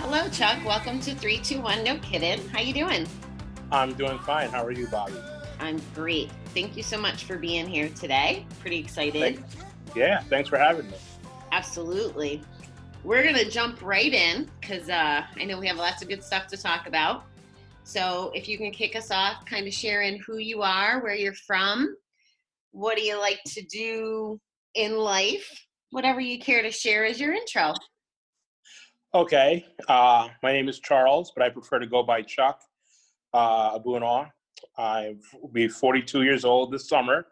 Hello, Chuck. Welcome to 321 No Kiddin'. How you doing? I'm doing fine. How are you, Bobbie? I'm great. Thank you so much for being here today. Pretty excited. Thanks for having me. Absolutely. We're going to jump right in because I know we have lots of good stuff to talk about. So if you can kick us off, kind of sharing who you are, where you're from, what do you like to do in life, whatever you care to share as your intro. Okay. My name is Charles, but I prefer to go by Chuck Abunaw. I'll be 42 years old this summer,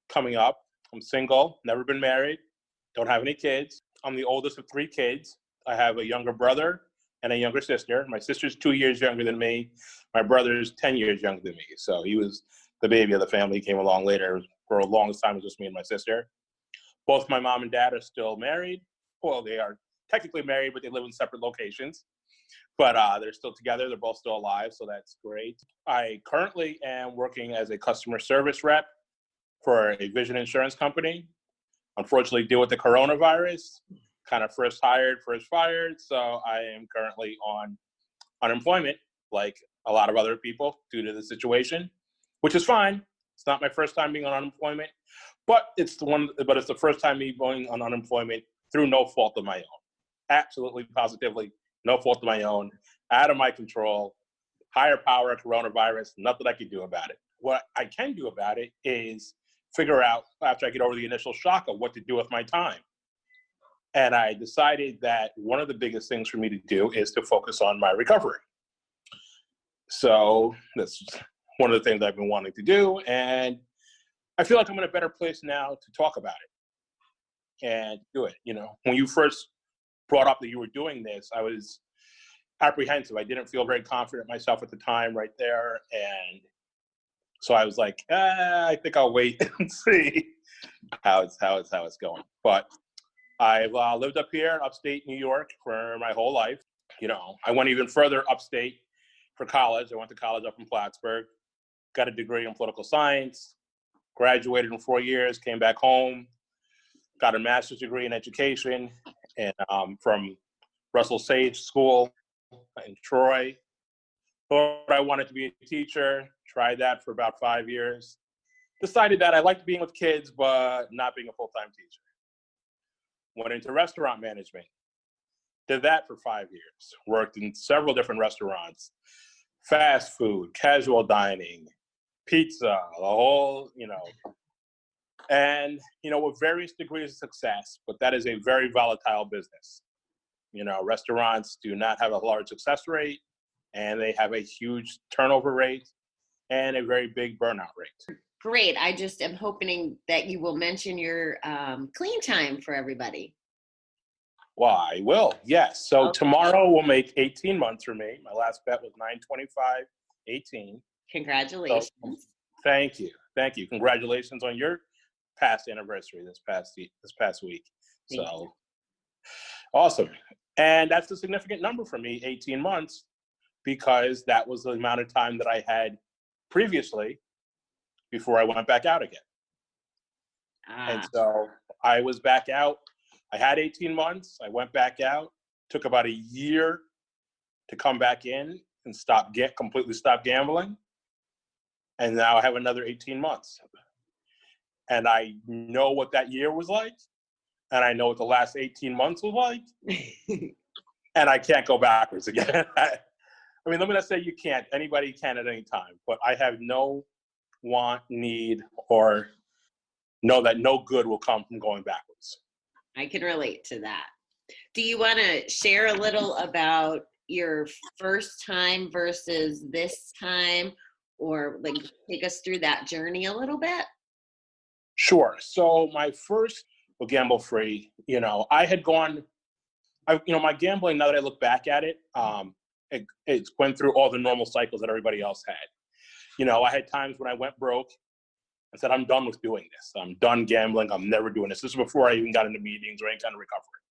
coming up. I'm single, never been married, don't have any kids. I'm the oldest of three kids. I have a younger brother and a younger sister. My sister's 2 years younger than me. My brother is 10 years younger than me. So he was the baby of the family. He came along later. For a long time, it was just me and my sister. Both my mom and dad are still married. Well, they are technically married, but they live in separate locations. But they're still together. They're both still alive, so that's great. I currently am working as a customer service rep for a vision insurance company. Unfortunately, deal with the coronavirus. Kind of first hired, first fired. So I am currently on unemployment, like a lot of other people, due to the situation, which is fine. It's not my first time being on unemployment, but it's the first time me going on unemployment through no fault of my own. Absolutely, positively, no fault of my own, out of my control, higher power, coronavirus, nothing I can do about it. What I can do about it is figure out, after I get over the initial shock, of what to do with my time. And I decided that one of the biggest things for me to do is to focus on my recovery. So that's one of the things I've been wanting to do. And I feel like I'm in a better place now to talk about it and do it. You know, when you first brought up that you were doing this, I was apprehensive. I didn't feel very confident myself at the time right there. And so I was like, I think I'll wait and see how it's going. But I've lived up here in upstate New York for my whole life. You know, I went even further upstate for college. I went to college up in Plattsburgh, got a degree in political science, graduated in 4 years, came back home, got a master's degree in education and from Russell Sage School in Troy. Thought I wanted to be a teacher, tried that for about 5 years. Decided that I liked being with kids, but not being a full-time teacher. Went into restaurant management. Did that for 5 years. Worked in several different restaurants, fast food, casual dining, pizza, the whole, and, with various degrees of success, but that is a very volatile business. Restaurants do not have a large success rate, and they have a huge turnover rate and a very big burnout rate. Great. I just am hoping that you will mention your clean time for everybody. Well, I will, yes. So tomorrow will make 18 months for me. My last bet was 9/25/18. Congratulations. So, thank you. Congratulations on your past anniversary this past week. So awesome. And that's a significant number for me, 18 months, because that was the amount of time that I had previously before I went back out again. And so I was back out. I had 18 months. I went back out. Took about a year to come back in and completely stop gambling. And now I have another 18 months. And I know what that year was like. And I know what the last 18 months was like. And I can't go backwards again. I mean, let me not say you can't. Anybody can at any time. But I have no want, need, or know that no good will come from going backwards. I can relate to that. Do you want to share a little about your first time versus this time, or like take us through that journey a little bit? Sure. So my first gamble free, I had gone, my gambling, now that I look back at it, it went through all the normal cycles that everybody else had. I had times when I went broke and said, I'm done with doing this. I'm done gambling. I'm never doing this. This is before I even got into meetings or any kind of recovery.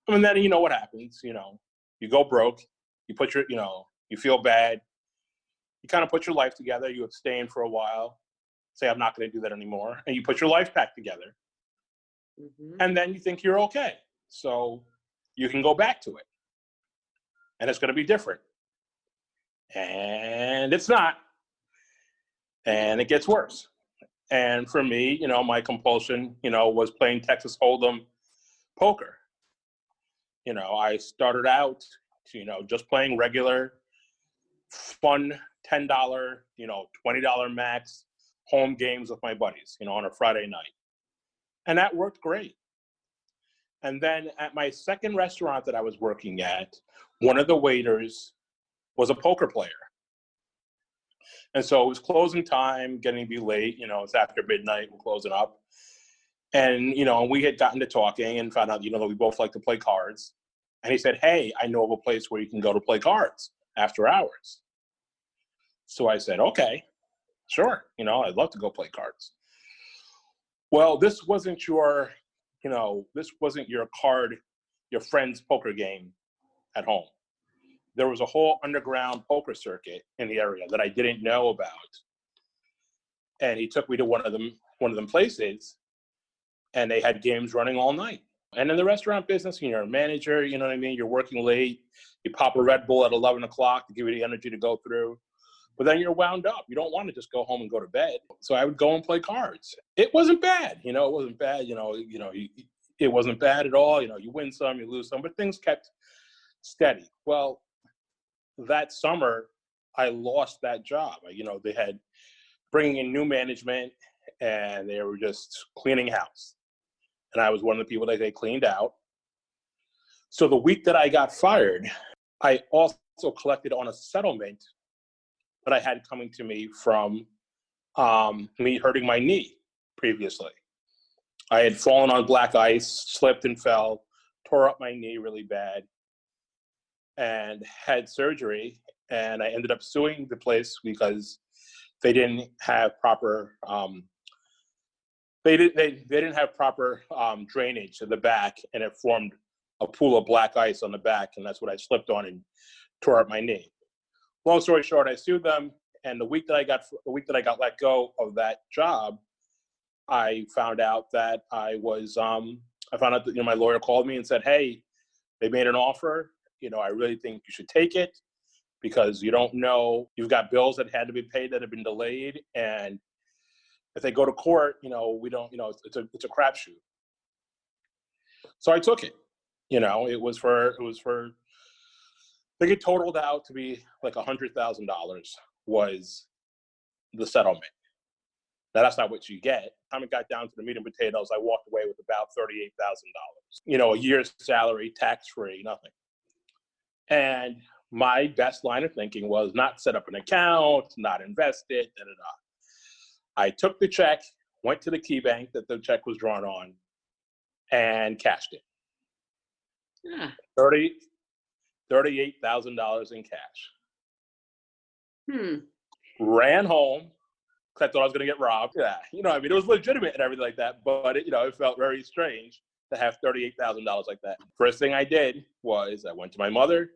And then, you know what happens, you go broke, you put you feel bad. You kind of put your life together. You abstain for a while, say, I'm not going to do that anymore. And you put your life back together. Mm-hmm. And then you think you're okay. So you can go back to it. and it's going to be different. And it's not. And it gets worse. And for me, my compulsion, was playing Texas Hold'em poker. I started out, just playing regular, fun, $10, $20 max home games with my buddies, on a Friday night. And that worked great. And then at my second restaurant that I was working at, one of the waiters was a poker player. And so it was closing time, getting to be late, it's after midnight, we're closing up. And, we had gotten to talking and found out, that we both like to play cards. And he said, hey, I know of a place where you can go to play cards after hours. So I said, okay, sure. I'd love to go play cards. Well, this wasn't your your friend's poker game at home. There was a whole underground poker circuit in the area that I didn't know about. And he took me to one of them places, and they had games running all night. And in the restaurant business, you're a manager, you know what I mean? You're working late. You pop a Red Bull at 11 o'clock to give you the energy to go through. But then you're wound up. You don't want to just go home and go to bed. So I would go and play cards. It wasn't bad. It wasn't bad. It wasn't bad at all. You win some, you lose some, but things kept steady. Well, that summer, I lost that job. They had bringing in new management, and they were just cleaning house. And I was one of the people that they cleaned out. So the week that I got fired, I also collected on a settlement that I had coming to me from me hurting my knee previously. I had fallen on black ice, slipped and fell, tore up my knee really bad, and had surgery. And I ended up suing the place because they didn't have proper they didn't have proper drainage in the back, and it formed a pool of black ice on the back, and that's what I slipped on and tore up my knee. Long story short, I sued them, and the week that I got let go of that job, I found out that I found out that my lawyer called me and said, hey, they made an offer. I really think you should take it because you don't know, you've got bills that had to be paid that have been delayed, and if they go to court, we don't, it's a crapshoot. So I took it. It was for I think it totaled out to be like $100,000 was the settlement. Now that's not what you get. By the time it got down to the meat and potatoes, I walked away with about $38,000. A year's salary, tax-free, nothing. And my best line of thinking was not set up an account, not invest it, da-da-da. I took the check, went to the key bank that the check was drawn on, and cashed it. Yeah. $38,000 in cash. Ran home because I thought I was going to get robbed. Yeah, it was legitimate and everything like that, but it felt very strange to have $38,000 like that. First thing I did was I went to my mother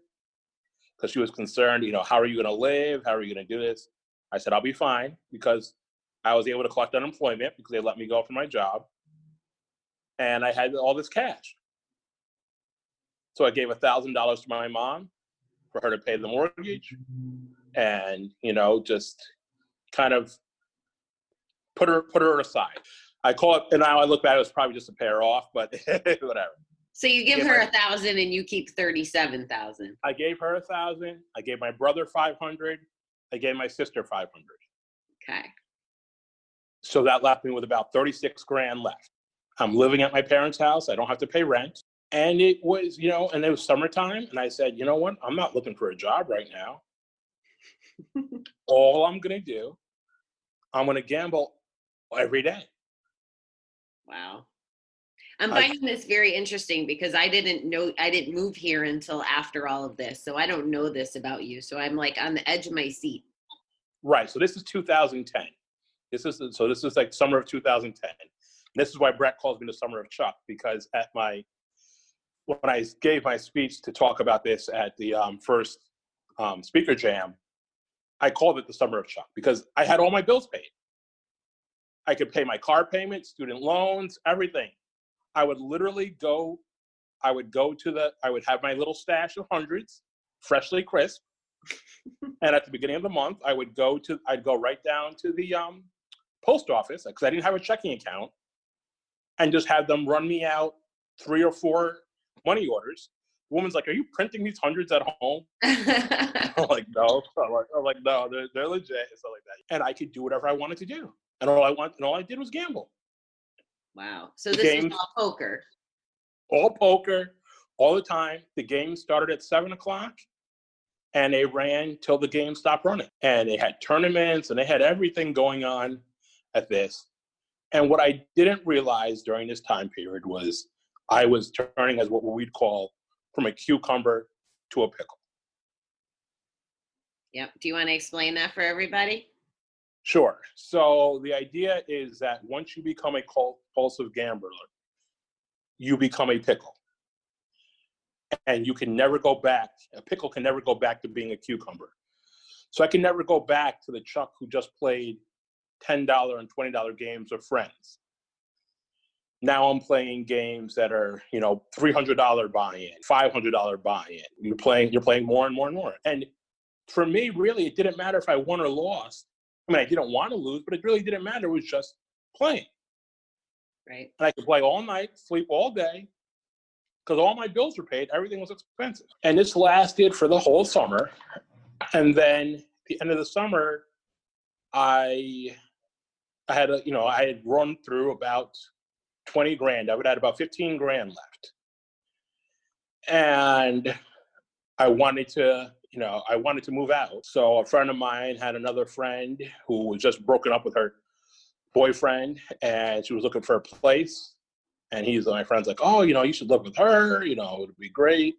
because she was concerned, how are you going to live? How are you going to do this? I said, I'll be fine because I was able to collect unemployment because they let me go from my job. And I had all this cash. So I gave $1,000 to my mom for her to pay the mortgage and, just kind of put her aside. I call it, and now I look back, it was probably just to pay her off, but whatever. So you give her $1,000 and you keep $37,000. I gave her $1,000. I gave my brother $500. I gave my sister $500. Okay. So that left me with about 36 grand left. I'm living at my parents' house. I don't have to pay rent. And it was, and it was summertime. And I said, you know what? I'm not looking for a job right now. All I'm going to do, I'm going to gamble every day. Wow. I'm finding this very interesting because I didn't move here until after all of this. So I don't know this about you. So I'm like on the edge of my seat. Right. So this is 2010. This is like summer of 2010. And this is why Brett calls me the summer of Chuck, because when I gave my speech to talk about this at the first speaker jam, I called it the summer of Chuck because I had all my bills paid. I could pay my car payment, student loans, everything. I would literally I would have my little stash of hundreds freshly crisp. And at the beginning of the month, I'd go right down to the post office because I didn't have a checking account, and just have them run me out 3 or 4 money orders. The woman's like, "Are you printing these hundreds at home?" I'm like, "No." I'm like, "No, they're legit," and stuff like that. And I could do whatever I wanted to do, and all I did was gamble. Wow. So this was all poker. All poker, all the time. The game started at 7:00, and they ran till the game stopped running. And they had tournaments, and they had everything going on at this. And what I didn't realize during this time period was I was turning as what we'd call from a cucumber to a pickle. Yep. Do you want to explain that for everybody? Sure. So the idea is that once you become a compulsive gambler, you become a pickle. And you can never go back. A pickle can never go back to being a cucumber. So I can never go back to the Chuck who just played $10 and $20 games with friends. Now I'm playing games that are, $300 buy-in, $500 buy-in. You're playing more and more and more. And for me, really, it didn't matter if I won or lost. I mean, I didn't want to lose, but it really didn't matter. It was just playing. Right. And I could play all night, sleep all day, because all my bills were paid. Everything was expensive. And this lasted for the whole summer. And then at the end of the summer, I had I had run through about 20 grand. I would have about 15 grand left. And I wanted to move out. So a friend of mine had another friend who was just broken up with her boyfriend, and she was looking for a place. And my friend's like, "Oh, you should live with her, it would be great."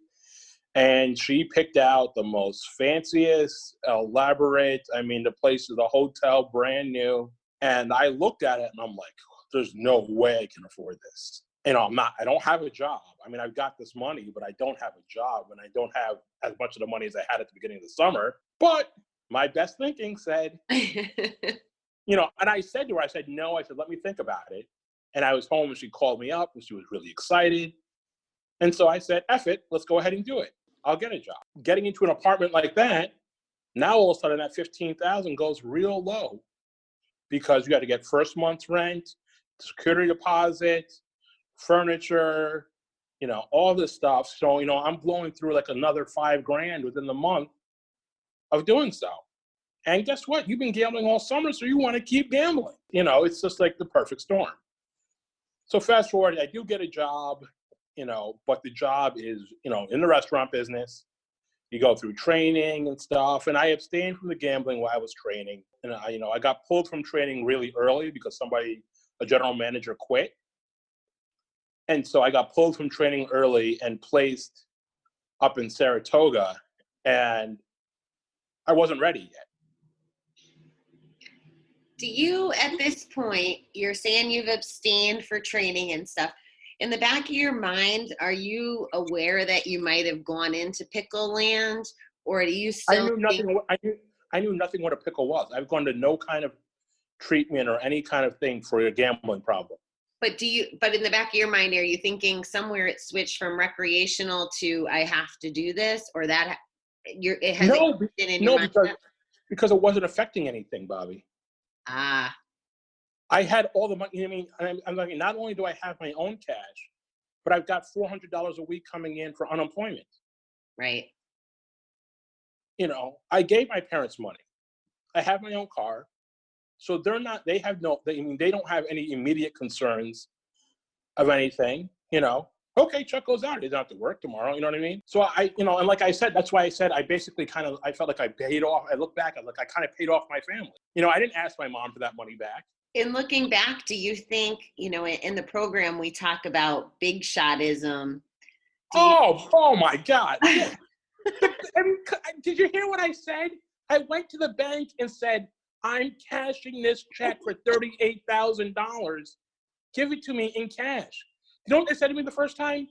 And she picked out the most fanciest, elaborate, the place is a hotel, brand new. And I looked at it and I'm like, there's no way I can afford this. I don't have a job. I've got this money, but I don't have a job, and I don't have as much of the money as I had at the beginning of the summer. But my best thinking said, and I said to her, no, let me think about it. And I was home and she called me up and she was really excited. And so I said, F it, let's go ahead and do it. I'll get a job. Getting into an apartment like that, now all of a sudden that $15,000 goes real low because you got to get first month's rent, security deposit, furniture, all this stuff. So, I'm blowing through like another $5,000 within the month of doing so. And guess what? You've been gambling all summer, so you want to keep gambling. It's just like the perfect storm. So fast forward, I do get a job, but the job is, in the restaurant business. You go through training and stuff. And I abstained from the gambling while I was training. And I got pulled from training really early because a general manager quit. And so I got pulled from training early and placed up in Saratoga, and I wasn't ready yet. Do you, at this point, you're saying you've abstained for training and stuff. In the back of your mind, are you aware that you might have gone into pickle land, or do you still I knew nothing what a pickle was. I've gone to no kind of treatment or any kind of thing for a gambling problem. But in the back of your mind, are you thinking somewhere it switched from recreational to I have to do this, or that it has been in your mind? Because it wasn't affecting anything, Bobbie. Ah. I had all the money. I'm like, not only do I have my own cash, but I've got $400 a week coming in for unemployment. Right. I gave my parents money. I have my own car. So they don't have any immediate concerns of anything, Okay, Chuck goes out. He doesn't have to work tomorrow. You know what I mean? So and like I said, that's why I said I basically I felt like I paid off. I look back, I kind of paid off my family. I didn't ask my mom for that money back. In looking back, do you think, in the program we talk about big shotism? Oh my God. Did you hear what I said? I went to the bank and said, I'm cashing this check for $38,000. Give it to me in cash. You know what they said to me the first time?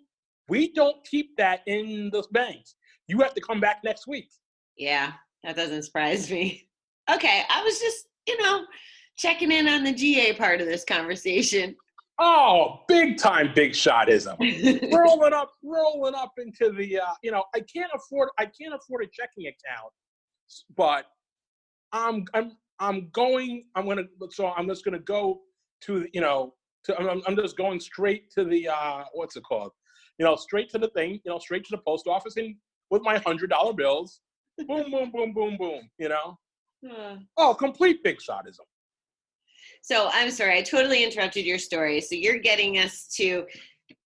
We don't keep that in the banks. You have to come back next week. Yeah, that doesn't surprise me. Okay, I was just, checking in on the GA part of this conversation. Oh, big time big shotism. rolling up into the I can't afford a checking account, but I'm just gonna go to I'm just going straight to the what's it called? Straight to the thing, straight to the post office and with my $100 bills, boom, boom, boom, boom, boom, Oh, complete big shotism. So I'm sorry, I totally interrupted your story. So you're getting us to,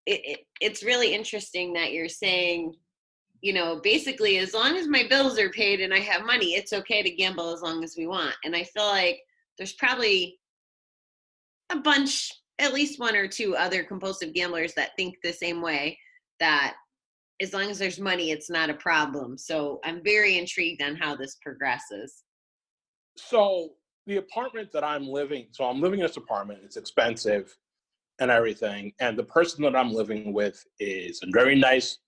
it's really interesting that you're saying, basically as long as my bills are paid and I have money, it's okay to gamble as long as we want. And I feel like there's probably a bunch, at least one or two other compulsive gamblers that think the same way, that as long as there's money, it's not a problem. So I'm very intrigued on how this progresses. So the apartment that I'm living in this apartment. It's expensive and everything. And the person that I'm living with is a very nice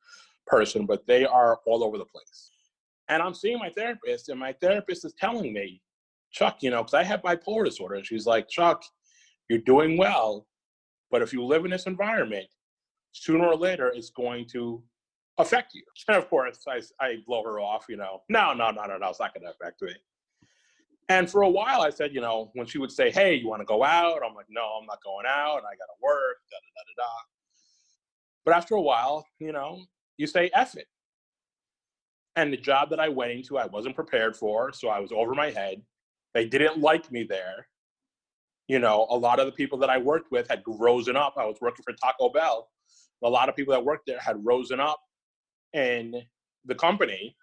person, but they are all over the place. And I'm seeing my therapist, and my therapist is telling me, Chuck, because I have bipolar disorder. And she's like, Chuck, you're doing well, but if you live in this environment, sooner or later, it's going to affect you. And of course, I blow her off, no, it's not going to affect me. And for a while, I said, when she would say, hey, you want to go out? I'm like, no, I'm not going out. I got to work, da-da-da-da-da. But after a while, you say, F it. And the job that I went into, I wasn't prepared for, so I was over my head. They didn't like me there. A lot of the people that I worked with had risen up. I was working for Taco Bell. A lot of people that worked there had risen up in the company.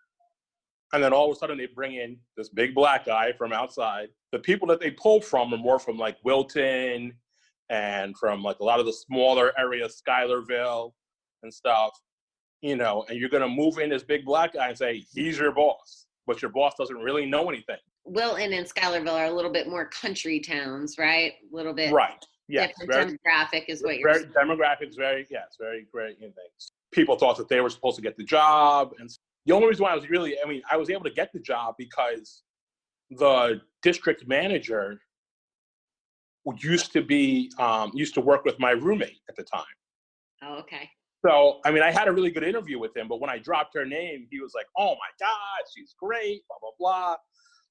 And then all of a sudden they bring in this big black guy from outside. The people that they pull from are more from like Wilton and from like a lot of the smaller areas, Schuylerville and stuff, and you're going to move in this big black guy and say, he's your boss, but your boss doesn't really know anything. Wilton and Schuylerville are a little bit more country towns, right? A little bit right. Yes, different demographic is what you're saying. Demographics, very great things. People thought that they were supposed to get the job, and the only reason why I was able to get the job because the district manager used to work with my roommate at the time. Oh, okay. So, I had a really good interview with him, but when I dropped her name, he was like, oh my God, she's great, blah, blah, blah.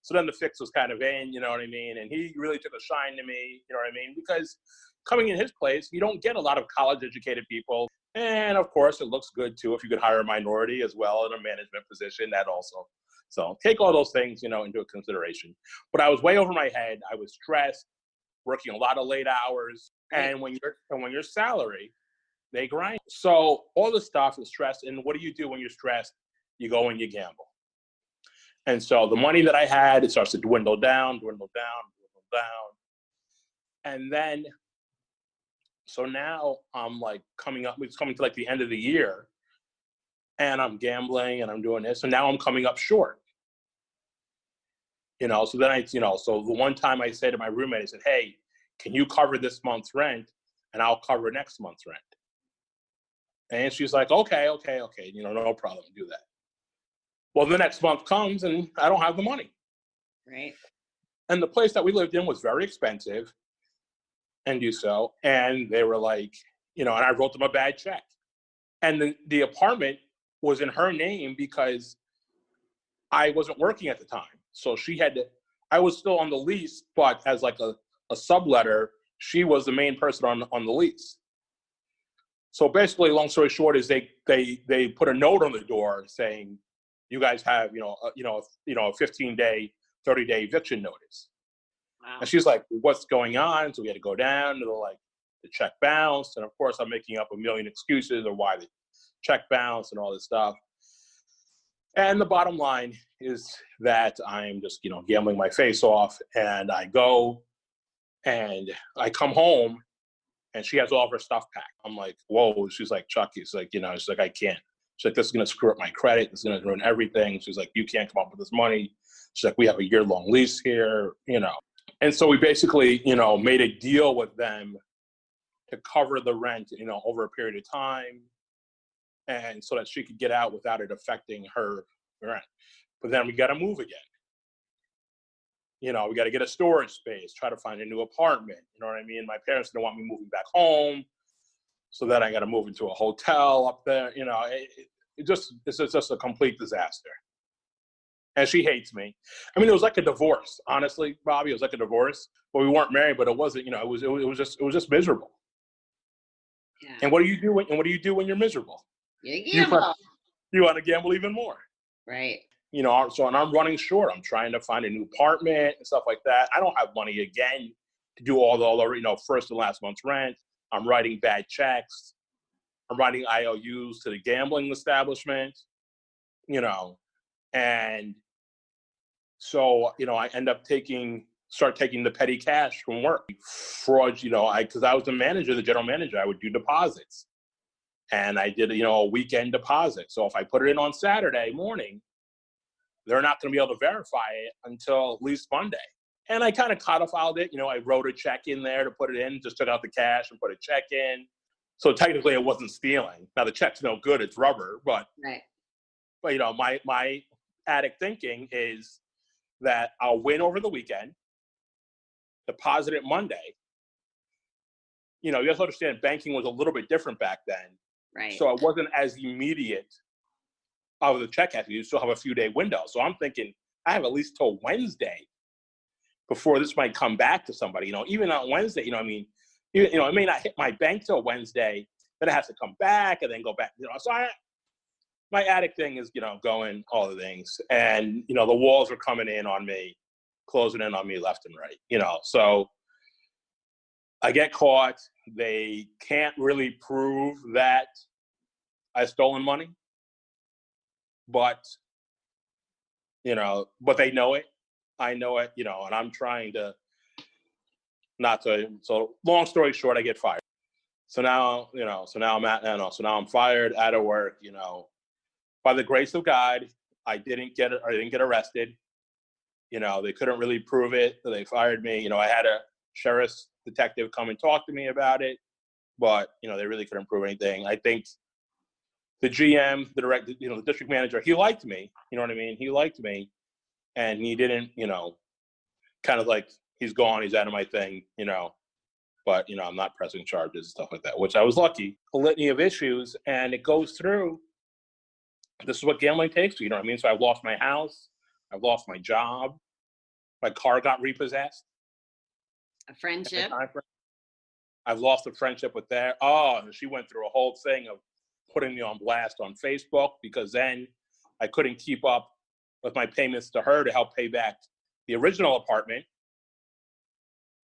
So then the fix was kind of in, you know what I mean? And he really took a shine to me, you know what I mean? Because coming in his place, you don't get a lot of college-educated people. And of course, it looks good too if you could hire a minority as well in a management position, that also. So take all those things, into consideration. But I was way over my head. I was stressed, working a lot of late hours. Right. And when you're salary, they grind. So all this stuff is stress. And what do you do when you're stressed? You go and you gamble. And so the money that I had, it starts to dwindle down. And then, so now I'm like it's coming to like the end of the year, and I'm gambling and I'm doing this. And now I'm coming up short. So then so the one time I said to my roommate, I said, hey, can you cover this month's rent? And I'll cover next month's rent. And she's like, okay, no problem, do that. Well, the next month comes and I don't have the money. Right. And the place that we lived in was very expensive. And they were like, and I wrote them a bad check. And the apartment was in her name because I wasn't working at the time. So I was still on the lease, but as like a subletter, she was the main person on the lease. So basically, long story short, is they put a note on the door saying, you guys have, a 15-day, 30-day eviction notice. Wow. And she's like, what's going on? So we had to go down to the check bounced. And of course, I'm making up a million excuses of why the check bounced and all this stuff. And the bottom line is that I'm just, gambling my face off. And I go and I come home and she has all of her stuff packed. I'm like, whoa. She's like, Chuck, she's like, she's like, I can't. She's like, this is going to screw up my credit. This is going to ruin everything. She's like, you can't come up with this money. She's like, we have a year-long lease here, And so we basically, made a deal with them to cover the rent, over a period of time. And so that she could get out without it affecting her rent. But then we got to move again. We got to get a storage space, try to find a new apartment. You know what I mean? My parents didn't want me moving back home. So then I got to move into a hotel up there. It's just a complete disaster. And she hates me. I mean, it was like a divorce, honestly, Bobbie. It was like a divorce. But we weren't married, but it wasn't, it was just miserable. Yeah. And what do you do when you're miserable? You gamble. You want to gamble even more. Right. And I'm running short. I'm trying to find a new apartment and stuff like that. I don't have money again to do all the first and last month's rent. I'm writing bad checks. I'm writing IOUs to the gambling establishment, and so, I end up start taking the petty cash from work. Fraud, because I was the general manager, I would do deposits. And I did, a weekend deposit. So if I put it in on Saturday morning, they're not going to be able to verify it until at least Monday. And I kind of codified it. I wrote a check in there to put it in, just took out the cash and put a check in. So technically it wasn't stealing. Now the check's no good, it's rubber, but, right. But my addict thinking is that I'll win over the weekend, deposit it Monday. You have to understand banking was a little bit different back then. Right. So it wasn't as immediate of the check. You still have a few day window. So I'm thinking I have at least till Wednesday before this might come back to somebody. Even on Wednesday, it may not hit my bank till Wednesday, then it has to come back and then go back. So my addict thing is, going all the things. And, the walls are coming in on me, closing in on me left and right, So I get caught. They can't really prove that I've stolen money. But, but they know it. I know it, and I'm trying to so long story short, I get fired. So now, I'm fired, out of work, by the grace of God, I didn't get arrested. They couldn't really prove it. So they fired me. I had a sheriff's detective come and talk to me about it, but, they really couldn't prove anything. I think the GM, the director, the district manager, he liked me. You know what I mean? He liked me, and he didn't, kind of like, he's gone, he's out of my thing, but, I'm not pressing charges and stuff like that, which I was lucky. A litany of issues, and it goes through. This is what gambling takes you know what I mean? So I've lost my house, I've lost my job, my car got repossessed. A friendship. I've lost a friendship with that. Oh, and she went through a whole thing of putting me on blast on Facebook, because then I couldn't keep up with my payments to her to help pay back the original apartment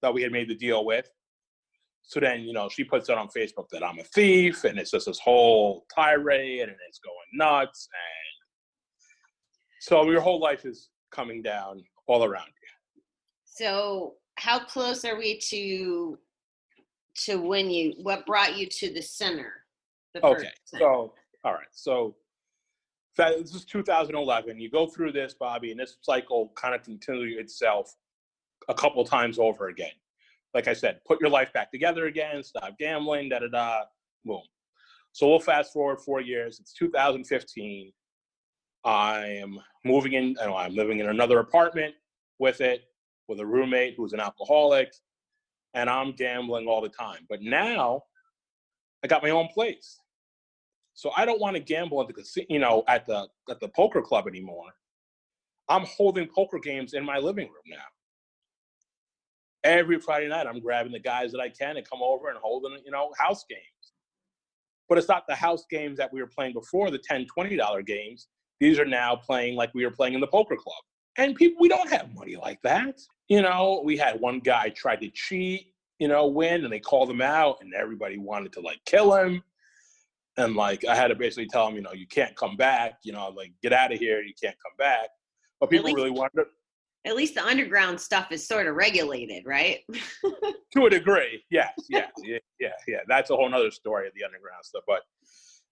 that we had made the deal with. So then, she puts it on Facebook that I'm a thief, and it's just this whole tirade, and it's going nuts. And so your whole life is coming down all around you. So how close are we to what brought you to the center? Okay. So, all right. So this is 2011. You go through this, Bobbie, and this cycle kind of continues itself a couple times over again. Like I said, put your life back together again, stop gambling, boom. So we'll fast forward 4 years. It's 2015. I am moving in, I'm living in another apartment with a roommate who's an alcoholic, and I'm gambling all the time. But now I got my own place. So I don't want to gamble at the casino, at the poker club anymore. I'm holding poker games in my living room now. Every Friday night, I'm grabbing the guys that I can and come over and holding, house games. But it's not the house games that we were playing before, the $10, $20 games. These are now playing like we were playing in the poker club. And we don't have money like that. We had one guy tried to cheat, win, and they called him out, and everybody wanted to, kill him. And, I had to basically tell him, you can't come back, get out of here, you can't come back. But people really wanted to. At least the underground stuff is sort of regulated, right? To a degree, yes. Yeah. That's a whole nother story of the underground stuff. But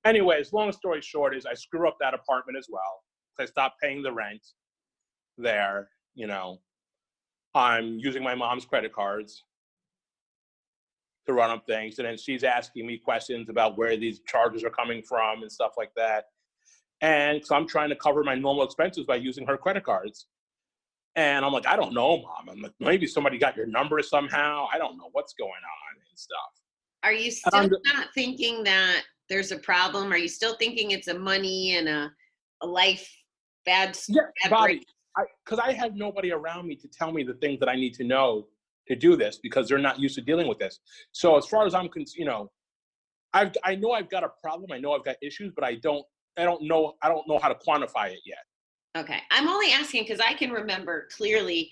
anyways, long story short is I screw up that apartment as well. I stopped paying the rent there, I'm using my mom's credit cards to run up things. And then she's asking me questions about where these charges are coming from and stuff like that. And so I'm trying to cover my normal expenses by using her credit cards. And I'm like, I don't know, Mom. I'm like, maybe somebody got your number somehow. I don't know what's going on and stuff. Are you still not thinking that there's a problem? Are you still thinking it's a money and a life bad Bobbie, because I have nobody around me to tell me the things that I need to know to do this, because they're not used to dealing with this. So as far as I'm concerned, I know I've got a problem. I know I've got issues, but I don't know how to quantify it yet. Okay. I'm only asking because I can remember clearly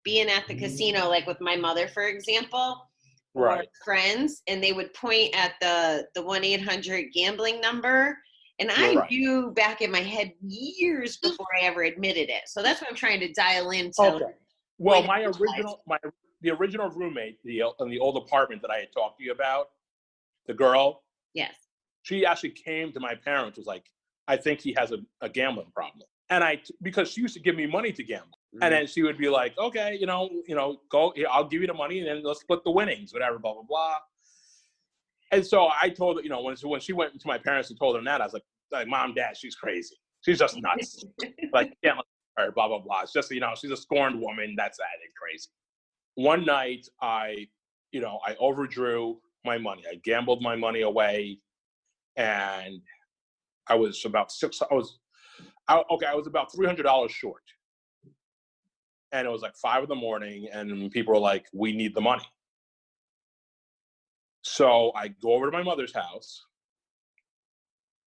being at the casino, like with my mother, for example, or Right. friends, and they would point at the 1-800 gambling number. And I knew back in my head years before I ever admitted it. So that's what I'm trying to dial into. Okay. Well, the original roommate in the old apartment that I had talked to you about, the girl. Yes. She actually came to my parents, was like, I think he has a gambling problem. And because she used to give me money to gamble. Mm-hmm. And then she would be like, okay, go, I'll give you the money and then let's split the winnings, whatever, blah, blah, blah. And so I told her, when she went to my parents and told them that, I was like, Mom, Dad, she's crazy. She's just nuts. Like, can't let her, blah, blah, blah. It's just, she's a scorned woman. That's that and crazy. One night I overdrew my money. I gambled my money away, and I was about $300 short. And it was like 5 a.m, and people were like, we need the money. So I go over to my mother's house,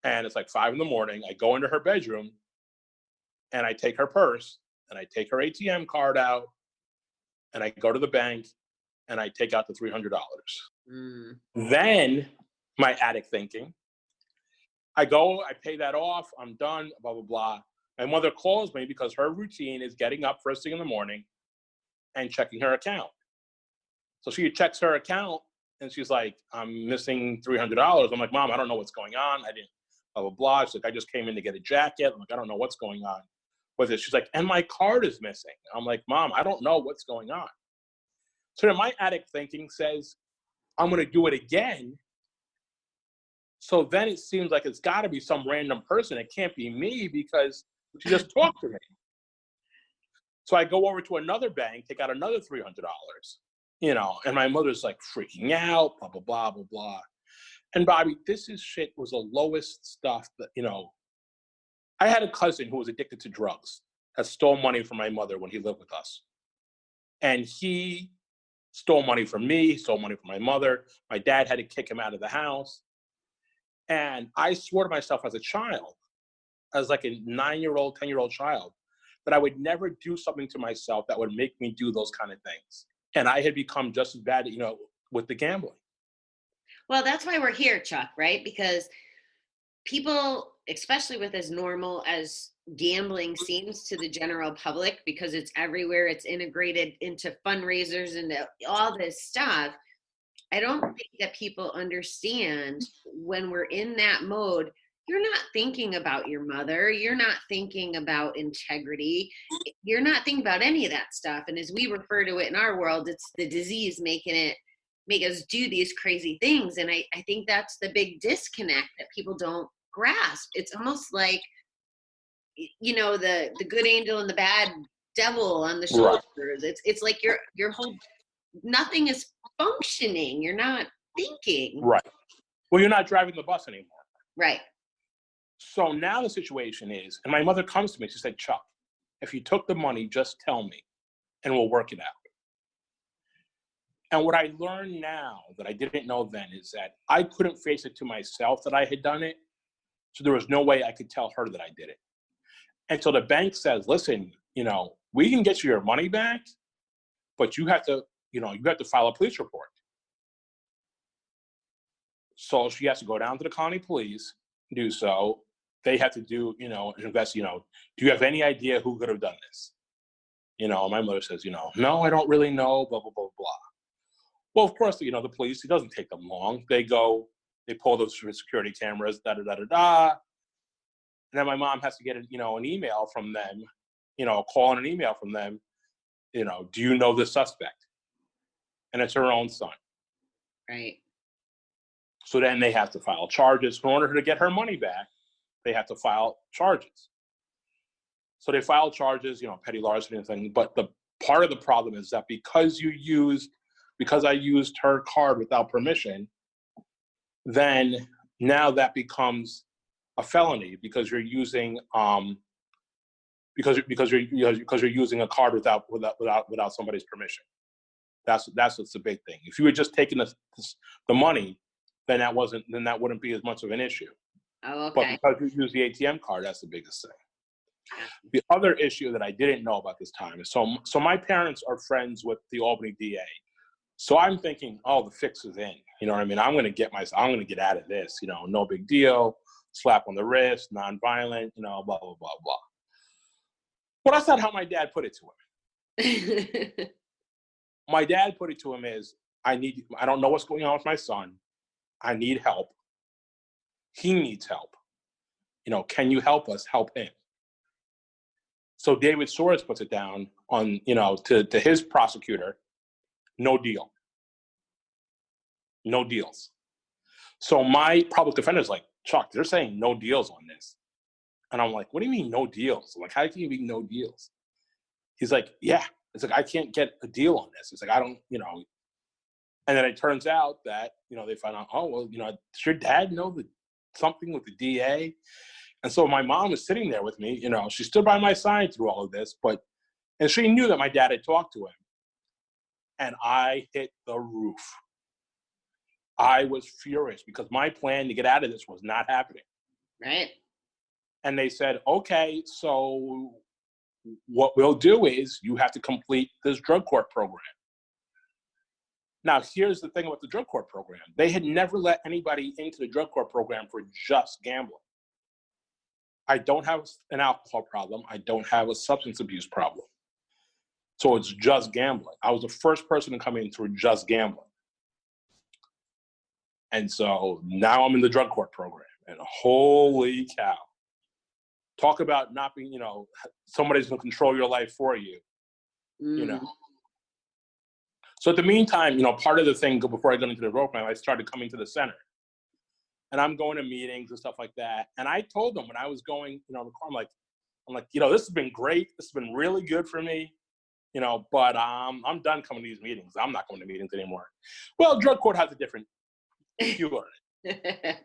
and it's like 5 a.m. I go into her bedroom, and I take her purse, and I take her ATM card out, and I go to the bank, and I take out the $300. Mm. Then my addict thinking, I go, I pay that off, I'm done, blah, blah, blah. My mother calls me because her routine is getting up first thing in the morning and checking her account. So she checks her account, and she's like, I'm missing $300. I'm like, Mom, I don't know what's going on. I didn't, blah, blah, blah. She's like, I just came in to get a jacket. I'm like, I don't know what's going on with it. She's like, and my card is missing. I'm like, Mom, I don't know what's going on. So then my addict thinking says, I'm going to do it again. So then it seems like it's got to be some random person. It can't be me because she just talked to me. So I go over to another bank, take out another $300, and my mother's like freaking out, blah, blah, blah, blah, blah. And Bobbie, was the lowest stuff that, I had a cousin who was addicted to drugs that stole money from my mother when he lived with us. And he stole money from me, stole money from my mother. My dad had to kick him out of the house. And I swore to myself as a child, as like a 9-year-old, 10-year-old child, that I would never do something to myself that would make me do those kind of things. And I had become just as bad, with the gambling. Well, that's why we're here, Chuck, right? Because people, especially with as normal as gambling seems to the general public, because it's everywhere, it's integrated into fundraisers and all this stuff, I don't think that people understand when we're in that mode, you're not thinking about your mother. You're not thinking about integrity. You're not thinking about any of that stuff. And as we refer to it in our world, it's the disease make us do these crazy things. And I think that's the big disconnect that people don't grasp. It's almost like, the good angel and the bad devil on the shoulders. Right. It's like your whole, nothing is functioning. You're not thinking. Right. Well, you're not driving the bus anymore. Right. So now the situation is, and my mother comes to me, she said, Chuck, if you took the money, just tell me and we'll work it out. And what I learned now that I didn't know then is that I couldn't face it to myself that I had done it. So there was no way I could tell her that I did it. And so the bank says, listen, we can get you your money back, but you have to file a police report. So she has to go down to the county police, do so. They have to do, invest, do you have any idea who could have done this? My mother says, no, I don't really know, blah, blah, blah, blah. Well, of course, the police, it doesn't take them long. They pull those security cameras, da-da-da-da-da. And then my mom has to get, an email from them, a call and an email from them, do you know the suspect? And it's her own son. Right. So then they have to file charges. In order to get her money back, they have to file charges. So they filed charges, petty larceny and thing. But the part of the problem is that because I used her card without permission, then now that becomes a felony because you're using because you're using a card without somebody's permission. That's what's the big thing. If you were just taking the money, then that wouldn't be as much of an issue. Oh, okay. But because you use the ATM card, that's the biggest thing. The other issue that I didn't know about this time is so my parents are friends with the Albany DA. So I'm thinking, oh, the fix is in. You know what I mean? I'm going to get out of this. No big deal. Slap on the wrist, nonviolent. Blah blah blah blah. But that's not how my dad put it to him. My dad put it to him as, I don't know what's going on with my son. I need help. He needs help. Can you help us help him? So David Soares puts it down on, to his prosecutor, no deal. No deals. So my public defender's like, Chuck, they're saying no deals on this. And I'm like, what do you mean no deals? I'm like, how can you be no deals? He's like, yeah. It's like, I can't get a deal on this. It's like, I don't, And then it turns out that, they find out, oh, well, does your dad know something with the DA? And so my mom was sitting there with me, she stood by my side through all of this, and she knew that my dad had talked to him. And I hit the roof. I was furious because my plan to get out of this was not happening. Right. And they said, okay, so what we'll do is you have to complete this drug court program. Now, here's the thing about the drug court program. They had never let anybody into the drug court program for just gambling. I don't have an alcohol problem. I don't have a substance abuse problem. So it's just gambling. I was the first person to come in through just gambling. And so now I'm in the drug court program. And holy cow. Talk about not being, somebody's going to control your life for you, So at the meantime, part of the thing, before I got into the program, I started coming to the center. And I'm going to meetings and stuff like that. And I told them when I was going, I'm like, this has been great. This has been really good for me, but I'm done coming to these meetings. I'm not going to meetings anymore. Well, drug court has a different fuel in it.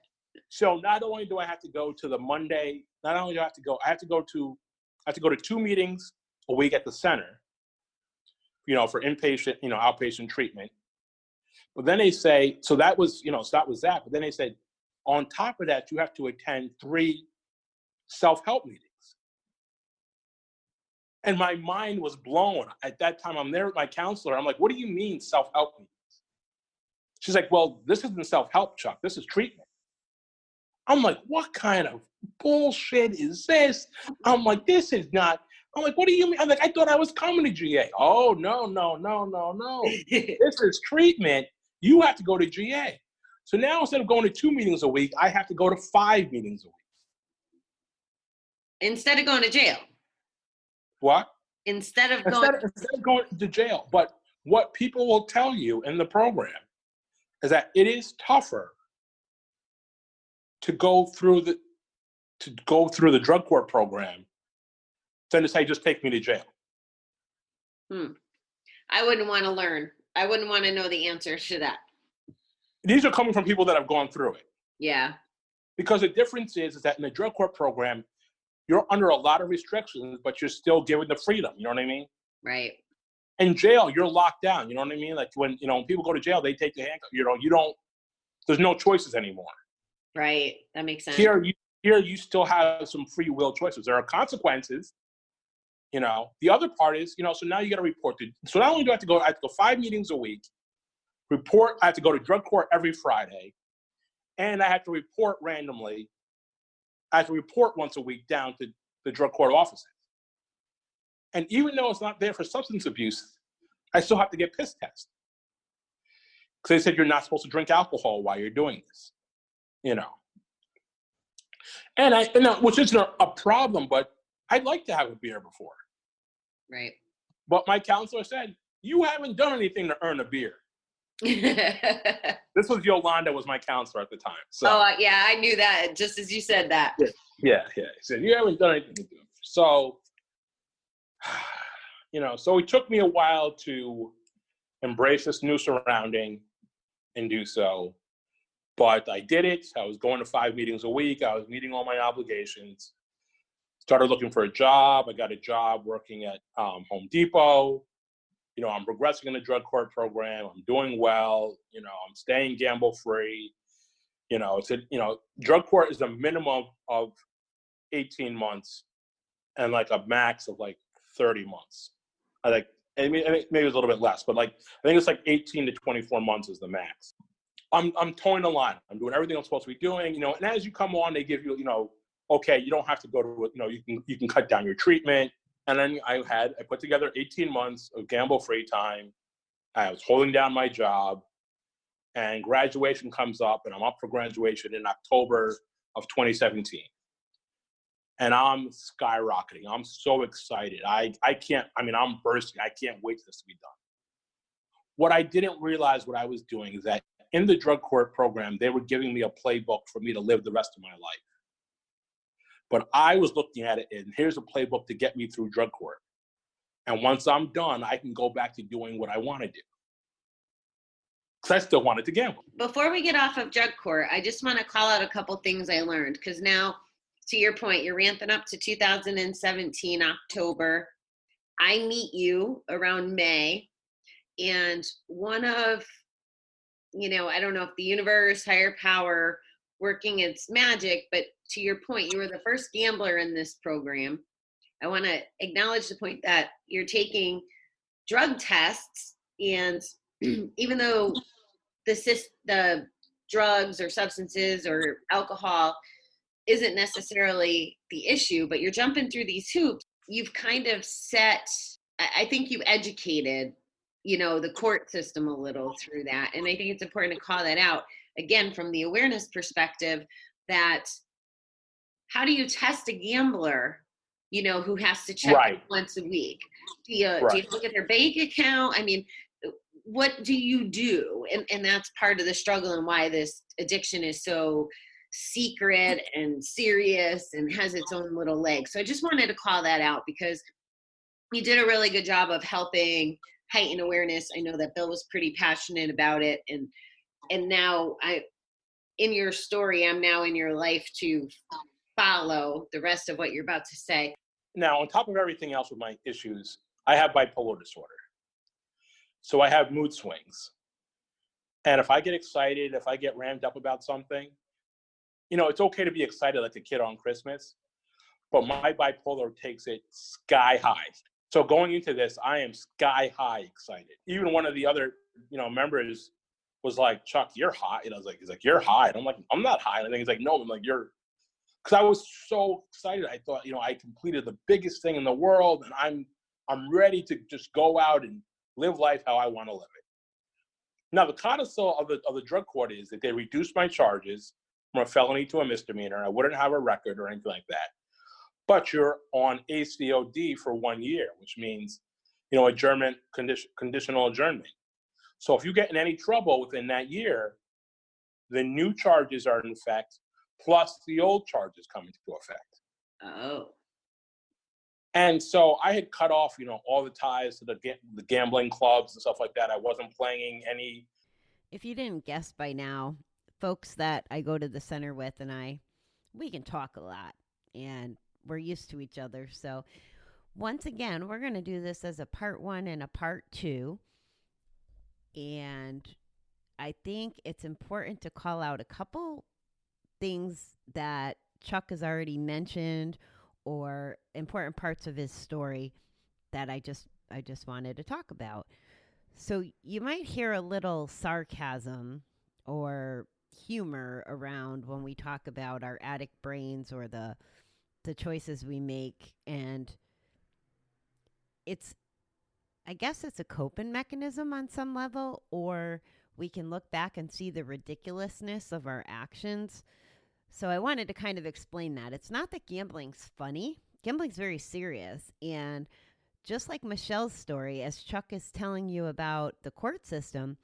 So not only do I have to go to the Monday, I have to go to 2 meetings a week at the center, for inpatient, outpatient treatment. But then they say, so that was that. But then they said, on top of that, you have to attend 3 self-help meetings. And my mind was blown. At that time, I'm there with my counselor. I'm like, what do you mean self-help meetings? She's like, well, this isn't self-help, Chuck. This is treatment. I'm like, what kind of bullshit is this? I'm like, this is not. I'm like, what do you mean? I'm like, I thought I was coming to GA. Oh, no. This is treatment. You have to go to GA. So now instead of going to 2 meetings a week, I have to go to 5 meetings a week. Instead of going to jail. What? Instead of going to jail. But what people will tell you in the program is that it is tougher to go through the drug court program than to say, just take me to jail. I wouldn't want to learn. I wouldn't want to know the answer to that. These are coming from people that have gone through it. Yeah. Because the difference is that in the drug court program, you're under a lot of restrictions, but you're still given the freedom. You know what I mean? Right. In jail, you're locked down. You know what I mean? Like when people go to jail, they take the handcuff. There's no choices anymore. Right. That makes sense. Here you still have some free will choices. There are consequences. The other part is, so now you got to report to. So not only do I have to go 5 meetings a week, report. I have to go to drug court every Friday, and I have to report randomly. I have to report once a week down to the drug court offices. And even though it's not there for substance abuse, I still have to get piss tested. Because they said you're not supposed to drink alcohol while you're doing this. And which isn't a problem, but I'd like to have a beer before. Right. But my counselor said, you haven't done anything to earn a beer. This was Yolanda was my counselor at the time. So. Oh, yeah, I knew that just as you said that. Yeah. He said, you haven't done anything to do it. So So it took me a while to embrace this new surrounding and do so. But I did it. I was going to 5 meetings a week. I was meeting all my obligations. Started looking for a job. I got a job working at Home Depot. I'm progressing in the drug court program. I'm doing well. I'm staying gamble free. Drug court is a minimum of 18 months and like a max of like 30 months. I think maybe it's a little bit less, but I think it's like 18 to 24 months is the max. I'm towing the line. I'm doing everything I'm supposed to be doing, and as you come on, they give you, okay, you don't have to go to, you can cut down your treatment. And then I put together 18 months of gamble free time. I was holding down my job, and graduation comes up, and I'm up for graduation in October of 2017. And I'm skyrocketing. I'm so excited. I'm bursting. I can't wait for this to be done. What I didn't realize what I was doing is that in the drug court program, they were giving me a playbook for me to live the rest of my life. But I was looking at it, and here's a playbook to get me through drug court. And once I'm done, I can go back to doing what I want to do. Because I still wanted to gamble. Before we get off of drug court, I just want to call out a couple things I learned. Because now, to your point, you're ramping up to 2017, October. I meet you around May. And one of, I don't know if the universe, higher power, working its magic, but to your point, you were the first gambler in this program. I want to acknowledge the point that you're taking drug tests, and even though the drugs or substances or alcohol isn't necessarily the issue, but you're jumping through these hoops, you've kind of I think you educated, the court system a little through that. And I think it's important to call that out, again, from the awareness perspective, that how do you test a gambler, who has to check once a week? Do you look at their bank account? I mean, what do you do? And that's part of the struggle and why this addiction is so secret and serious and has its own little leg. So I just wanted to call that out because you did a really good job of helping heighten awareness. I know that Bill was pretty passionate about it. And now in your story, I'm now in your life to follow the rest of what you're about to say. Now, on top of everything else with my issues, I have bipolar disorder. So I have mood swings. And if I get excited, if I get ramped up about something, it's okay to be excited like a kid on Christmas, but my bipolar takes it sky high. So going into this, I am sky high excited. Even one of the other, members was like, "Chuck, you're high." And I was like, he's like, "You're high." And I'm like, "I'm not high." And he's like, "No." I'm like, "You're," because I was so excited. I thought, I completed the biggest thing in the world, and I'm ready to just go out and live life how I want to live it. Now, the codicil of the drug court is that they reduced my charges from a felony to a misdemeanor. I wouldn't have a record or anything like that. But you're on ACOD for 1 year, which means, adjournment, conditional adjournment. So if you get in any trouble within that year, the new charges are in effect, plus the old charges come into effect. Oh. And so I had cut off, all the ties to the gambling clubs and stuff like that. I wasn't playing any. If you didn't guess by now, folks that I go to the center with and we can talk a lot and we're used to each other. So once again, we're going to do this as a part 1 and a part 2. And I think it's important to call out a couple things that Chuck has already mentioned or important parts of his story that I just wanted to talk about. So you might hear a little sarcasm or humor around when we talk about our addict brains or the choices we make. And I guess it's a coping mechanism on some level, or we can look back and see the ridiculousness of our actions. So I wanted to kind of explain that. It's not that gambling's funny. Gambling's very serious. And just like Michelle's story, as Chuck is telling you about the court system,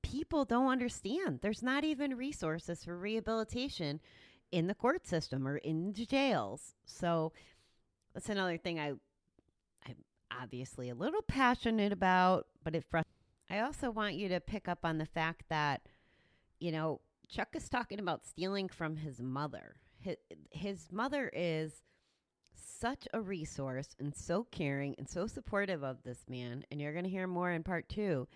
people don't understand. There's not even resources for rehabilitation in the court system or in jails. So that's another thing obviously a little passionate about, but I also want you to pick up on the fact that, Chuck is talking about stealing from his mother. His mother is such a resource and so caring and so supportive of this man. And you're going to hear more in part 2.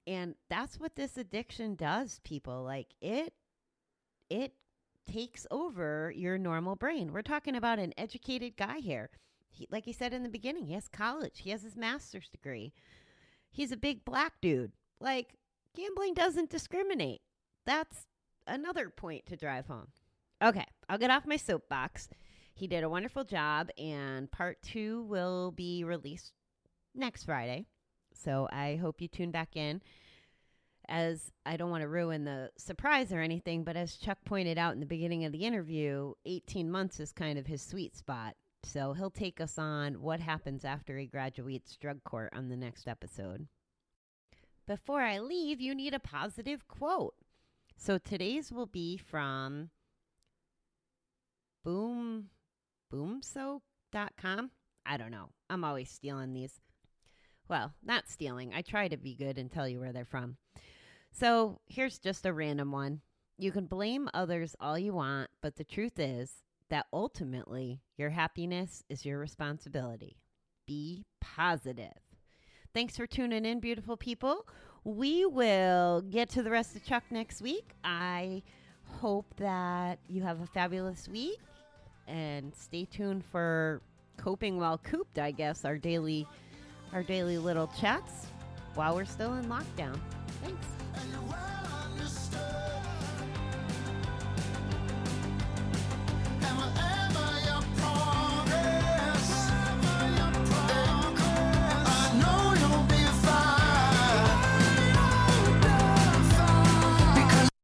And that's what this addiction does, people. Like it takes over your normal brain. We're talking about an educated guy here. Like he said in the beginning, he has college. He has his master's degree. He's a big black dude. Like, gambling doesn't discriminate. That's another point to drive home. Okay, I'll get off my soapbox. He did a wonderful job, and part 2 will be released next Friday. So I hope you tune back in. As I don't want to ruin the surprise or anything, but as Chuck pointed out in the beginning of the interview, 18 months is kind of his sweet spot. So he'll take us on what happens after he graduates drug court on the next episode. Before I leave, you need a positive quote. So today's will be from boomso.com. I don't know. I'm always stealing these. Well, not stealing. I try to be good and tell you where they're from. So here's just a random one. You can blame others all you want, but the truth is that ultimately your happiness is your responsibility. Be positive. Thanks for tuning in, beautiful people. We will get to the rest of Chuck next week. I hope that you have a fabulous week and stay tuned for Coping While Cooped, I guess, our daily little chats while we're still in lockdown. Thanks.